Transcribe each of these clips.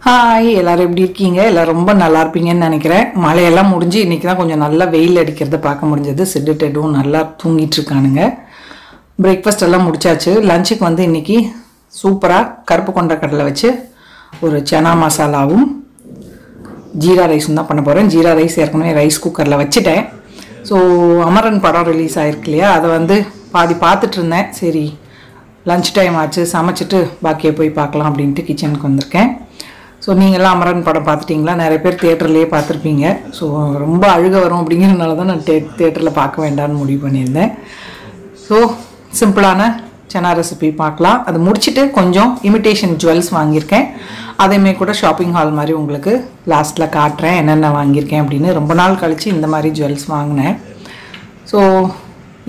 Hi எல்லாரும் எப்படி இருக்கீங்க? எல்லாரும் ரொம்ப நல்லா இருப்பீங்கன்னு நினைக்கிறேன். மழையெல்லாம் முடிஞ்சு இன்றைக்கி தான் கொஞ்சம் நல்லா வெயில் அடிக்கிறத பார்க்க முடிஞ்சது. சிட்டு டெடும் நல்லா தூங்கிட்டு இருக்கானுங்க. பிரேக்ஃபாஸ்ட் எல்லாம் முடிச்சாச்சு. லஞ்சுக்கு வந்து இன்றைக்கி சூப்பராக கருப்பு கொண்ட கடலை வச்சு ஒரு சனா மசாலாவும் ஜீரா ரைஸும் தான் பண்ண போகிறேன். ஜீரா ரைஸ் ஏற்கனவே ரைஸ் குக்கரில் வச்சுட்டேன். ஸோ அமரன் படம் ரிலீஸ் ஆகிருக்கு இல்லையா, அதை வந்து பாதி பார்த்துட்டு இருந்தேன். சரி லஞ்ச் டைம் ஆச்சு, சமைச்சிட்டு பாக்கியை போய் பார்க்கலாம் அப்படின்ட்டு கிச்சனுக்கு வந்திருக்கேன். ஸோ நீங்கள்லாம் அமரன் படம் பார்த்துட்டிங்களா? நிறைய பேர் தியேட்டர்லேயே பார்த்துருப்பீங்க. ஸோ ரொம்ப அழுக வரும் அப்படிங்கிறதுனால தான் நான் தியேட்டரில் பார்க்க வேண்டாம்னு முடிவு பண்ணியிருந்தேன். ஸோ சிம்பிளான சனா ரெசிபி பார்க்கலாம். அது முடிச்சுட்டு கொஞ்சம் இமிட்டேஷன் ஜுவல்ஸ் வாங்கியிருக்கேன். அதேமே கூட ஷாப்பிங் ஹால் மாதிரி உங்களுக்கு லாஸ்ட்டில் காட்டுறேன் என்னென்ன வாங்கியிருக்கேன் அப்படின்னு. ரொம்ப நாள் கழித்து இந்த மாதிரி ஜுவல்ஸ் வாங்கினேன். ஸோ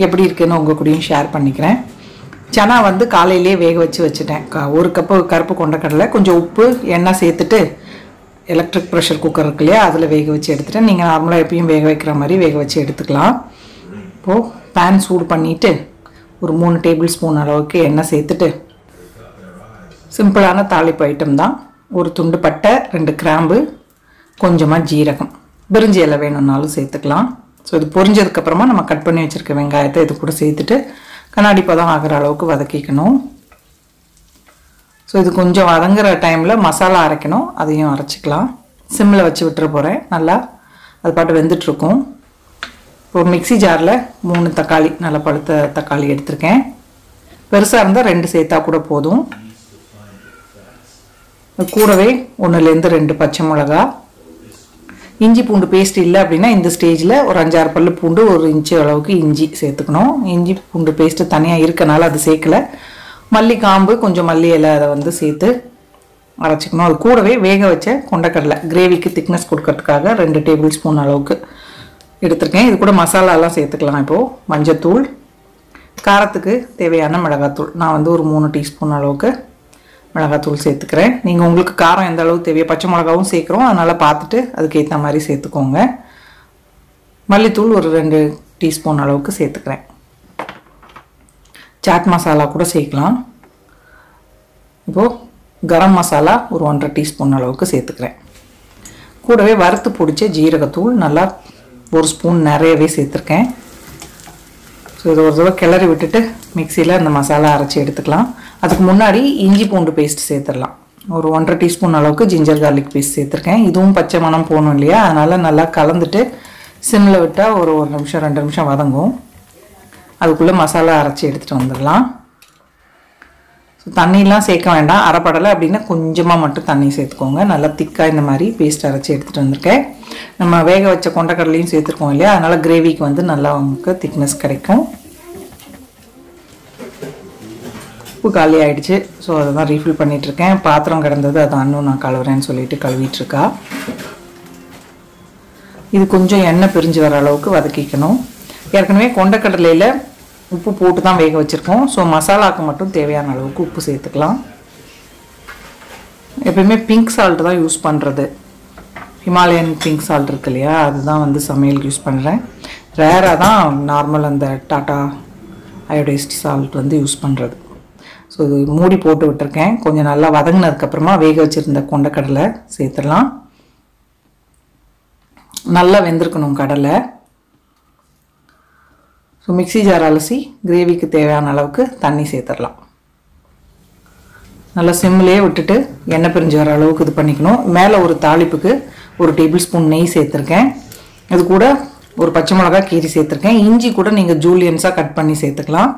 எப்படி இருக்குன்னு உங்கள் கூடயும் ஷேர் பண்ணிக்கிறேன். சனா வந்து காலையிலே வேக வச்சுட்டேன். ஒரு கப்பு கருப்பு கொண்டக்கடலை, கொஞ்சம் உப்பு, எண்ணெய் சேர்த்துட்டு எலக்ட்ரிக் ப்ரெஷர் குக்கர் இருக்கு இல்லையா, அதில் வேக வச்சு எடுத்துட்டேன். நீங்கள் நார்மலாக எப்பயும் வேக வைக்கிற மாதிரி வேக வச்சு எடுத்துக்கலாம். இப்போது பேன் சூடு பண்ணிவிட்டு ஒரு 3 டேபிள் ஸ்பூன் அளவுக்கு எண்ணெய் சேர்த்துட்டு சிம்பிளான தாளிப்பு ஐட்டம் தான். ஒரு துண்டு பட்டை, 2 கிராம்பு, கொஞ்சமாக ஜீரகம், பிரிஞ்சி இலை வேணும்னாலும் சேர்த்துக்கலாம். ஸோ இது பொரிஞ்சதுக்கப்புறமா நம்ம கட் பண்ணி வச்சுருக்க வெங்காயத்தை இது கூட சேர்த்துட்டு கண்ணாடி பதம் ஆகிற அளவுக்கு வதக்கிக்கணும். ஸோ இது கொஞ்சம் வதங்குற டைமில் மசாலா அரைக்கணும், அதையும் அரைச்சிக்கலாம். சிம்மில் வச்சு விட்டுற போகிறேன். நல்லா அது பாட்டு வெந்துட்டுருக்கும். ஒரு மிக்சி ஜாரில் 3 தக்காளி, நல்லா பழுத்த தக்காளி எடுத்திருக்கேன். பெருசாக இருந்தால் 2 சேர்த்தா கூட போதும். கூடவே 1லேருந்து 2 பச்சை மிளகா, இஞ்சி பூண்டு பேஸ்ட் இல்லை அப்படின்னா இந்த ஸ்டேஜில் ஒரு 5-6 பல்லு பூண்டு, 1 இன்ச்சு அளவுக்கு இஞ்சி சேர்த்துக்கணும். இஞ்சி பூண்டு பேஸ்ட்டு தனியாக இருக்கனால அது சேர்க்கலை. மல்லி காம்பு, கொஞ்சம் மல்லி இலை, அதை வந்து சேர்த்து அரைச்சிக்கணும். அது கூடவே வேக வச்ச கொண்டக்கடலை கிரேவிக்கு திக்னஸ் கொடுக்கறதுக்காக 2 டேபிள் ஸ்பூன் அளவுக்கு எடுத்திருக்கேன். இது கூட மசாலாலாம் சேர்த்துக்கலாம். இப்போது மஞ்சத்தூள், காரத்துக்கு தேவையான மிளகாத்தூள், நான் வந்து ஒரு 3 டீஸ்பூன் அளவுக்கு மிளகாத்தூள் சேர்த்துக்கிறேன். நீங்கள் உங்களுக்கு காரம் எந்த அளவுக்கு தேவையோ, பச்சை மிளகாவும் சேர்க்குறோம், அதனால் பார்த்துட்டு அதுக்கேற்ற மாதிரி சேர்த்துக்கோங்க. மல்லித்தூள் ஒரு 2 டீஸ்பூன் அளவுக்கு சேர்த்துக்கிறேன். சாட் மசாலா கூட சேர்க்கலாம். இப்போது கரம் மசாலா ஒரு 1.5 டீஸ்பூன் அளவுக்கு சேர்த்துக்கிறேன். கூடவே வறுத்து பிடிச்ச ஜீரகத்தூள் நல்லா 1 ஸ்பூன் நிறையவே சேர்த்துருக்கேன். ஸோ இதை ஒரு தடவை கிளறி விட்டுட்டு மிக்சியில் அந்த மசாலா அரைச்சி எடுத்துக்கலாம். அதுக்கு முன்னாடி இஞ்சி பூண்டு பேஸ்ட் சேர்த்துடலாம். ஒரு 1.5 டீஸ்பூன் அளவுக்கு ஜிஞ்சர் கார்லிக் பேஸ்ட் சேர்த்துருக்கேன். இதுவும் பச்சை மணம் போகணும் இல்லையா, அதனால் நல்லா கலந்துட்டு சிம்மில் விட்டால் ஒரு 1 நிமிஷம் 2 நிமிஷம் வதங்கும். அதுக்குள்ளே மசாலா அரைச்சி எடுத்துகிட்டு வந்துடலாம். ஸோ தண்ணியெலாம் சேர்க்க வேண்டாம். அரைப்படலை அப்படின்னா கொஞ்சமாக மட்டும் தண்ணி சேர்த்துக்கோங்க. நல்லா திக்காக இந்த மாதிரி பேஸ்ட் அரைச்சி எடுத்துகிட்டு வந்திருக்கேன். நம்ம வேக வச்ச கொண்டக்கடலையும் சேர்த்துருக்கோம் இல்லையா, அதனால் கிரேவிக்கு வந்து நல்லா உங்களுக்கு திக்னஸ் கிடைக்கும். உப்பு காலி ஆகிடுச்சு. ஸோ அதை தான் ரீஃபில் பண்ணிகிட்ருக்கேன். பாத்திரம் கிடந்தது, அதை இன்னும் நான் கழுவுறேன்னு சொல்லிட்டு கழுவிட்டுருக்கா. இது கொஞ்சம் எண்ணெய் பிரிஞ்சு வர அளவுக்கு வதக்கிக்கணும். ஏற்கனவே கொண்டக்கடலையில் உப்பு போட்டு தான் வேக வச்சுருக்கோம். ஸோ மசாலாவுக்கு மட்டும் தேவையான அளவுக்கு உப்பு சேர்த்துக்கலாம். எப்பயுமே பிங்க் சால்ட் தான் யூஸ் பண்ணுறது. ஹிமாலயன் பிங்க் சால்ட் இருக்கு இல்லையா, அதுதான் வந்து சமையலுக்கு யூஸ் பண்ணுறேன். ரேராக தான் நார்மல் அந்த டாட்டா அயோடைஸ்ட் சால்ட் வந்து யூஸ் பண்ணுறது. ஸோ இது மூடி போட்டு விட்டுருக்கேன். கொஞ்சம் நல்லா வதங்கினதுக்கப்புறமா வேக வச்சுருந்த கொண்டக்கடலை சேர்த்துடலாம். நல்லா வெந்திருக்கணும் கடலை. ஸோ மிக்சி ஜார் அலசி கிரேவிக்கு தேவையான அளவுக்கு தண்ணி சேர்த்துடலாம். நல்லா சிம்மிலே விட்டுட்டு எண்ணெய் பிரிஞ்சு வர அளவுக்கு இது பண்ணிக்கணும். மேலே ஒரு தாளிப்புக்கு 1 டேபிள் ஸ்பூன் நெய் சேர்த்துருக்கேன். அது கூட ஒரு பச்சை மிளகா கீரி சேர்த்துருக்கேன். இஞ்சி கூட நீங்கள் ஜூலியன்ஸாக கட் பண்ணி சேர்த்துக்கலாம்.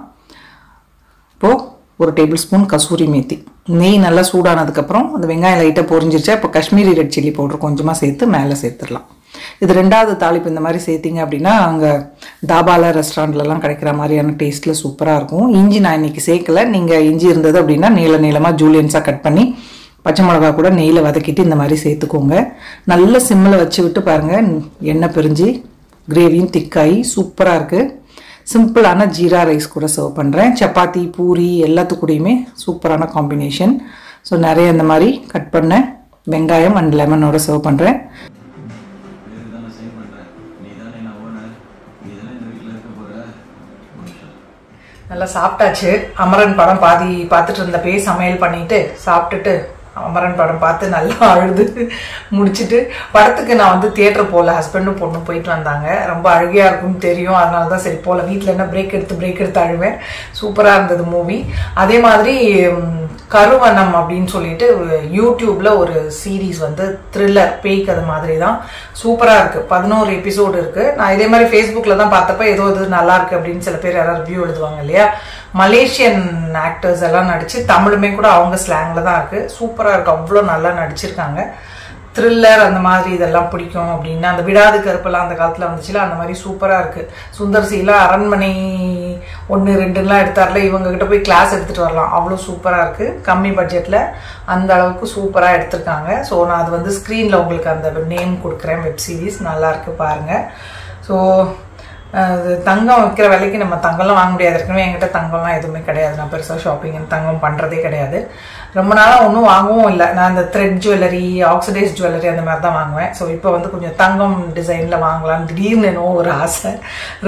இப்போது 1 டேபிள் ஸ்பூன் கசூரி மேத்தி. நெய் நல்லா சூடானதுக்கப்புறம் அந்த வெங்காயம் லைட்டாக பொரிஞ்சிருச்சா, இப்போ காஷ்மீரி ரெட் சில்லி பவுடர் கொஞ்சமாக சேர்த்து மேலே சேர்த்துடலாம். இது 2வது தாளிப்பு. இந்த மாதிரி சேர்த்திங்க அப்படின்னா அங்கே தாபாவில் ரெஸ்டாரண்ட்லலாம் கிடைக்கிற மாதிரியான டேஸ்ட்டில் சூப்பராக இருக்கும். இஞ்சி நான் இன்றைக்கி சேர்க்கலை. நீங்கள் இஞ்சி இருந்தது அப்படின்னா நீளமாக ஜூலியன்ஸாக கட் பண்ணி பச்சை மிளகா கூட நெய்யில் வதக்கிட்டு இந்த மாதிரி சேர்த்துக்கோங்க. நல்ல சிம்மில் வச்சு விட்டு பாருங்கள், எண்ணெய் பிரிஞ்சு கிரேவியும் திக்காகி சூப்பராக இருக்குது. சிம்பிளான ஜீரா ரைஸ் கூட சர்வ் பண்ணுறேன். சப்பாத்தி, பூரி எல்லாத்துக்கூடையுமே சூப்பரான காம்பினேஷன். ஸோ நிறைய இந்த மாதிரி கட் பண்ண வெங்காயம் அண்ட் லெமனோட சர்வ் பண்ணுறேன். நல்லா சாப்பிட்டாச்சு. அமரன் படம் பாதி பார்த்துட்டு இருந்தப்பே சமையல் பண்ணிவிட்டு சாப்பிட்டுட்டு அமரன் படம் பார்த்து நல்லா அழுது முடிச்சுட்டு படத்துக்கு நான் வந்து தியேட்டர் போகல, ஹஸ்பண்டும் பொண்ணும் போயிட்டு வந்தாங்க. ரொம்ப அழுகையாக இருக்கும்னு தெரியும், அதனால தான் சரி போகல. வீட்டில் என்ன பிரேக் எடுத்து அழுவேன். சூப்பராக இருந்தது மூவி. அதே மாதிரி கருவனம் அப்படின்னு சொல்லிட்டு யூடியூப்ல ஒரு சீரீஸ் வந்து த்ரில்லர் பேய் கதை மாதிரி தான், சூப்பராக இருக்குது. 11 எபிசோடு இருக்குது. நான் இதே மாதிரி ஃபேஸ்புக்கில் தான் பார்த்தப்ப ஏதோ இது நல்லா இருக்குது அப்படின்னு சில பேர் யாராவது ரிவ்யூ எழுதுவாங்க இல்லையா, மலேசியன் ஆக்டர்ஸ் எல்லாம் நடிச்சு தமிழுமே கூட அவங்க ஸ்லாங்ல தான் இருக்கு. சூப்பராக இருக்கு, அவ்வளோ நல்லா நடிச்சிருக்காங்க. த்ரில்லர் அந்த மாதிரி இதெல்லாம் பிடிக்கும் அப்படின்னா, அந்த விடாது கருப்பெல்லாம் அந்த காலத்தில் வந்துச்சுல, அந்த மாதிரி சூப்பராக இருக்கு. சுந்தர் சீலாம் அரண்மனை 1, 2லாம் எடுத்தார்ல, இவங்க கிட்ட போய் கிளாஸ் எடுத்துட்டு வரலாம், அவ்வளோ சூப்பராக இருக்கு. கம்மி பட்ஜெட்ல அந்த அளவுக்கு சூப்பராக எடுத்திருக்காங்க. ஸோ நான் அது வந்து ஸ்க்ரீனில் உங்களுக்கு அந்த நேம் கொடுக்குறேன். வெப் சீரிஸ் நல்லா இருக்கு, பாருங்க. ஸோ தங்கம் விற்கிற விலைக்கு நம்ம தங்கம்லாம் வாங்க முடியாது. ஏற்கனவே என்கிட்ட தங்கம்லாம் எதுவுமே கிடையாது. நான் பெருசாக ஷாப்பிங் தங்கம் பண்ணுறதே கிடையாது. ரொம்ப நாளாக ஒன்றும் வாங்கவும் இல்லை. நான் இந்த த்ரெட் ஜுவல்லரி, ஆக்சிடைஸ் ஜுவல்லரி அந்த மாதிரி தான் வாங்குவேன். ஸோ இப்போ வந்து கொஞ்சம் தங்கம் டிசைனில் வாங்கலாம்னு திடீர்னு என்னவோ ஒரு ஆசை,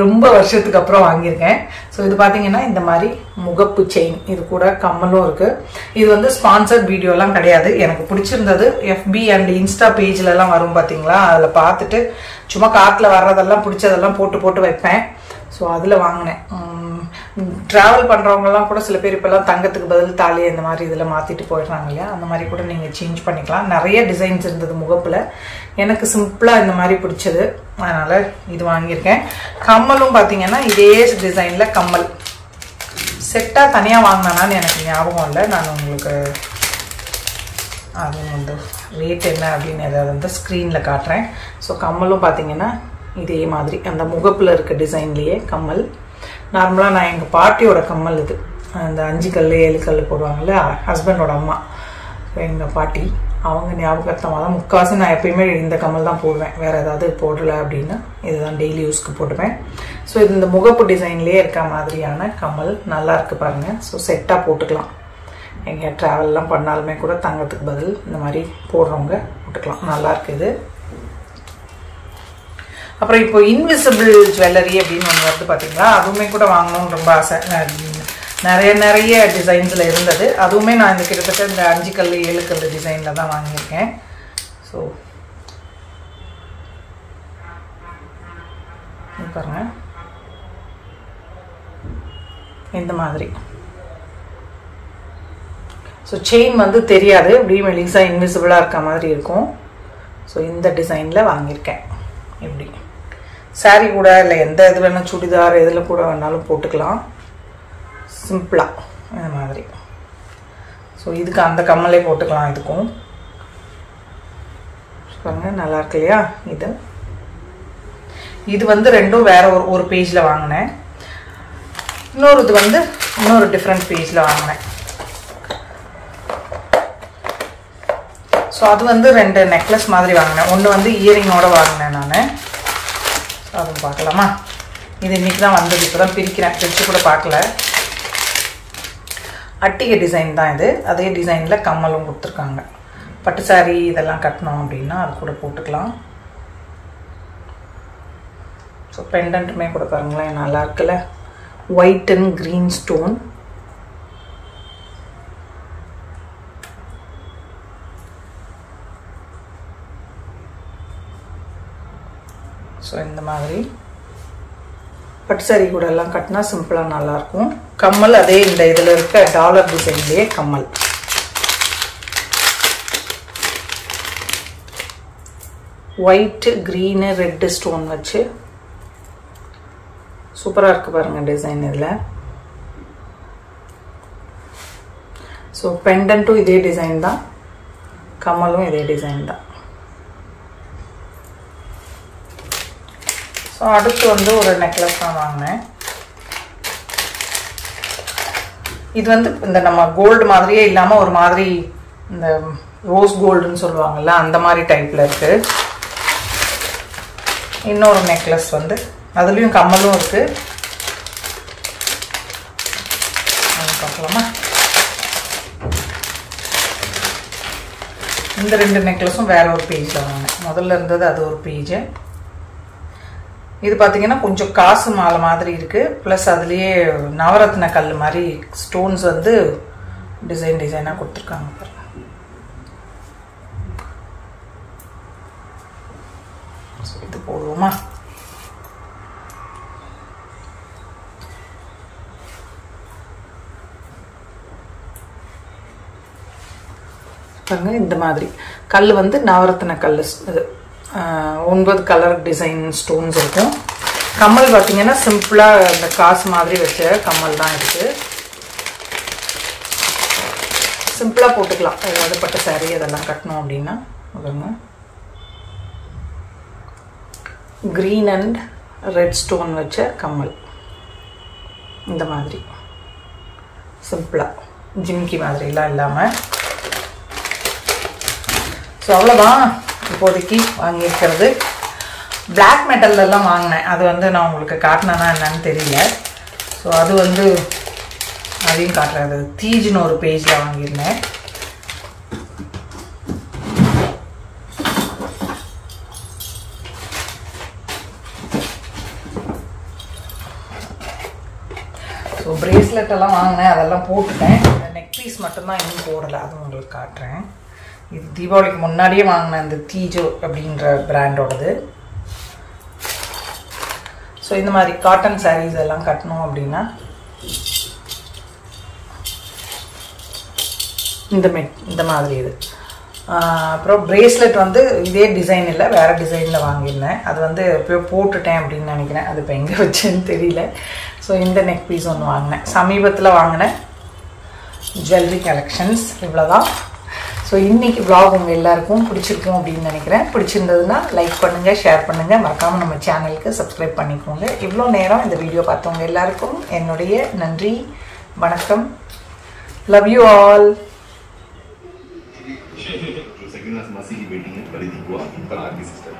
ரொம்ப வருஷத்துக்கு அப்புறம் வாங்கியிருக்கேன். ஸோ இது பார்த்தீங்கன்னா இந்த மாதிரி முகப்பு செயின், இது கூட கம்மலும் இருக்குது. இது வந்து ஸ்பான்சர்ட் வீடியோலாம் கிடையாது, எனக்கு பிடிச்சிருந்தது. FB அண்ட் இன்ஸ்டா பேஜ்லலாம் வரும் பார்த்தீங்களா, அதில் பார்த்துட்டு சும்மா காட்டில் வர்றதெல்லாம் பிடிச்சதெல்லாம் போட்டு வைப்பேன். ஸோ அதில் வாங்கினேன். ட்ராவல் பண்ணுறவங்கலாம் கூட சில பேர் இப்போல்லாம் தங்கத்துக்கு பதில் தாலி இந்த மாதிரி இதில் மாற்றிட்டு போயிடுறாங்க இல்லையா, அந்த மாதிரி கூட நீங்கள் சேஞ்ச் பண்ணிக்கலாம். நிறைய டிசைன்ஸ் இருந்தது முகப்பில், எனக்கு சிம்பிளாக இந்த மாதிரி பிடிச்சது, அதனால் இது வாங்கியிருக்கேன். கம்மலும் பார்த்தீங்கன்னா இதே டிசைனில் கம்மல் செட்டாக தனியாக வாங்கினான்னு எனக்கு ஞாபகம் இல்லை. நான் உங்களுக்கு அது வந்து ரேட் என்ன அப்படின்னு ஏதாவது வந்து ஸ்க்ரீனில் காட்டுறேன். ஸோ கம்மலும் பார்த்தீங்கன்னா இதே மாதிரி அந்த முகப்பில் இருக்க டிசைன்லேயே கம்மல். நார்மலாக நான் எங்கள் பாட்டியோட கம்மல் இது, அந்த 5 கல் 7 கல் போடுவாங்கள்ல, ஹஸ்பண்டோட அம்மா, எங்கள் பாட்டி, அவங்க ஞாபகத்தமாக தான் முக்கால்வாசி நான் எப்பயுமே இந்த கம்மல் தான் போடுவேன். வேறு ஏதாவது போடலை அப்படின்னா இதுதான் டெய்லி யூஸ்க்கு போட்டுப்பேன். ஸோ இது இந்த முகப்பு டிசைன்லேயே இருக்க மாதிரியான கம்மல் நல்லா இருக்குது பாருங்கள். ஸோ செட்டாக போட்டுக்கலாம், எங்கே ட்ராவல்லாம் பண்ணாலுமே கூட தங்கத்துக்கு பதில் இந்த மாதிரி போடுறவங்க போட்டுக்கலாம், நல்லா இருக்குது. அப்புறம் இப்போ இன்விசிபிள் ஜுவல்லரி அப்படின்னு ஒன்று வருது பார்த்தீங்களா, அதுவுமே கூட வாங்கணும்னு ரொம்ப ஆசை. நிறைய டிசைன்ஸில் இருந்தது. அதுவுமே நான் இந்த கிட்டத்தட்ட இந்த 5 கல் 7 கல் டிசைனில் தான் வாங்கியிருக்கேன். ஸோ பாருங்க இந்த மாதிரி. ஸோ செயின் வந்து தெரியாது, இப்படி மெலிசாக இன்விசிபிளாக இருக்க மாதிரி இருக்கும். ஸோ இந்த டிசைனில் வாங்கியிருக்கேன். இப்படி சாரீ கூட இல்லை எந்த இது வேணால் சுடிதார் எதில் கூட வேணாலும் போட்டுக்கலாம் சிம்பிளாக இந்த மாதிரி. ஸோ இதுக்கு அந்த கம்மலே போட்டுக்கலாம். இதுக்கும் பாருங்க நல்லா இருக்கு இல்லையா. இது வந்து ரெண்டும் வேற ஒரு பேஜில் வாங்கினேன். இன்னொரு இது வந்து இன்னொரு டிஃப்ரெண்ட் பேஜில் வாங்கினேன். ஸோ அது வந்து 2 நெக்லஸ் மாதிரி வாங்கினேன். ஒன்று வந்து இயரிங்கோட வாங்கினேன் நான். ஸோ அதுவும் பார்க்கலாமா. இது இன்றைக்கி தான் வந்தது, இப்போ தான் பிரிச்சு கூட பார்க்கல. அட்டிகை டிசைன் தான் இது. அதே டிசைனில் கம்மலும் கொடுத்துருக்காங்க. பட்டு சாரி இதெல்லாம் கட்டணும் அப்படின்னா அது கூட போட்டுக்கலாம். ஸோ பெண்டன்ட்டுமே கூட பாருங்களேன் நல்லா இருக்குல்ல, white and green stone. So இந்த மாதிரி பட்டு சாரி கூட எல்லாம் கட்டினா சிம்பிளாக நல்லாயிருக்கும். கம்மல் அதே இந்த இதில் இருக்க டாலர் டிசைன்லேயே கம்மல். ஒயிட்டு க்ரீனு ரெட்டு ஸ்டோன் வச்சு சூப்பராக இருக்குது பாருங்கள் டிசைன் இதில். ஸோ பெண்டன்ட்டும் இதே டிசைன் தான், கம்மலும் இதே டிசைன் தான். ஸோ அடுத்து வந்து ஒரு நெக்லஸ் தான் வாங்கினேன். இது வந்து இந்த நம்ம கோல்டு மாதிரியே இல்லாமல் ஒரு மாதிரி இந்த ரோஸ் கோல்டுன்னு சொல்லுவாங்கல்ல அந்த மாதிரி டைப்பில் இருக்குது. இன்னொரு நெக்லஸ் வந்து அதுலேயும் கம்மலும் இருக்குது. பார்க்கலாமா. இந்த 2 நெக்லஸும் வேற ஒரு பேஜில் வாங்கினேன். முதல்ல இருந்தது அது ஒரு பேஜ். இது பார்த்தீங்கன்னா கொஞ்சம் காசு மாலை மாதிரி இருக்குது. ப்ளஸ் அதுலேயே நவரத்ன கல் மாதிரி ஸ்டோன்ஸ் வந்து டிசைனாக கொடுத்துருக்காங்க பாருங்க. போடுவோமா? பாருங்க, இந்த மாதிரி கல் வந்து நவரத்தின கல். இது 9 கலர் டிசைன் ஸ்டோன்ஸ் இருக்கும். கம்மல் பார்த்தீங்கன்னா சிம்பிளாக இந்த காசு மாதிரி வச்ச கம்மல் தான் இருக்குது. சிம்பிளாக போட்டுக்கலாம். ஏதாவது பட்ட சாரீ அதெல்லாம் கட்டணும் அப்படின்னா. பாருங்க, க்ரீன் அண்ட் ரெட் ஸ்டோன் வச்ச கம்மல் இந்த மாதிரி சிம்பிளாக, ஜிம்கி மாதிரிலாம் இல்லாமல். ஸோ அவ்வளோதான் இப்போதைக்கு வாங்கியிருக்கிறது. பிளாக் மெட்டல்லாம் வாங்கினேன். அது வந்து நான் உங்களுக்கு காட்டினேன்னா என்னன்னு தெரியல. ஸோ அது வந்து அதையும் காட்டுறது. தீஜ்னு ஒரு பேஜில் வாங்கியிருந்தேன். ஸோ பிரேஸ்லெட் எல்லாம் வாங்கினேன், அதெல்லாம் போட்டுட்டேன். நெக் பீஸ் மட்டும்தான் இன்னும் போடலை, அதுவும் உங்களுக்கு காட்டுறேன். இது தீபாவளிக்கு முன்னாடியே வாங்கினேன், இந்த தீஜோ அப்படின்ற பிராண்டோடது. ஸோ இந்த மாதிரி காட்டன் சாரீஸ் எல்லாம் கட்டணும் அப்படின்னா இந்த மாதிரி இது. அப்புறம் பிரேஸ்லெட் வந்து இதே டிசைன் இல்லை, வேறு டிசைனில் வாங்கியிருந்தேன். அது வந்து எப்போயோ போட்டுட்டேன் அப்படின்னு நினைக்கிறேன். அது இப்போ எங்கே வச்சேன்னு தெரியல. ஸோ இந்த நெக் பீஸ் ஒன்று வாங்கினேன், சமீபத்தில் வாங்கினேன். ஜுவல்லரி கலெக்ஷன்ஸ் இவ்வளோதான். ஸோ இன்றைக்கி விலாக் உங்கள் எல்லாருக்கும் பிடிச்சிருக்கும் அப்படின்னு நினைக்கிறேன். பிடிச்சிருந்ததுன்னா லைக் பண்ணுங்கள், ஷேர் பண்ணுங்கள், மறக்காமல் நம்ம சேனலுக்கு சப்ஸ்கிரைப் பண்ணிக்கோங்க. இவ்வளோ நேரம் இந்த வீடியோ பார்த்தவங்க எல்லாருக்கும் என்னுடைய நன்றி, வணக்கம். Love you all. जो सेकंड क्लास मासी की बेटी है परिधि को पर आगे सिस्टर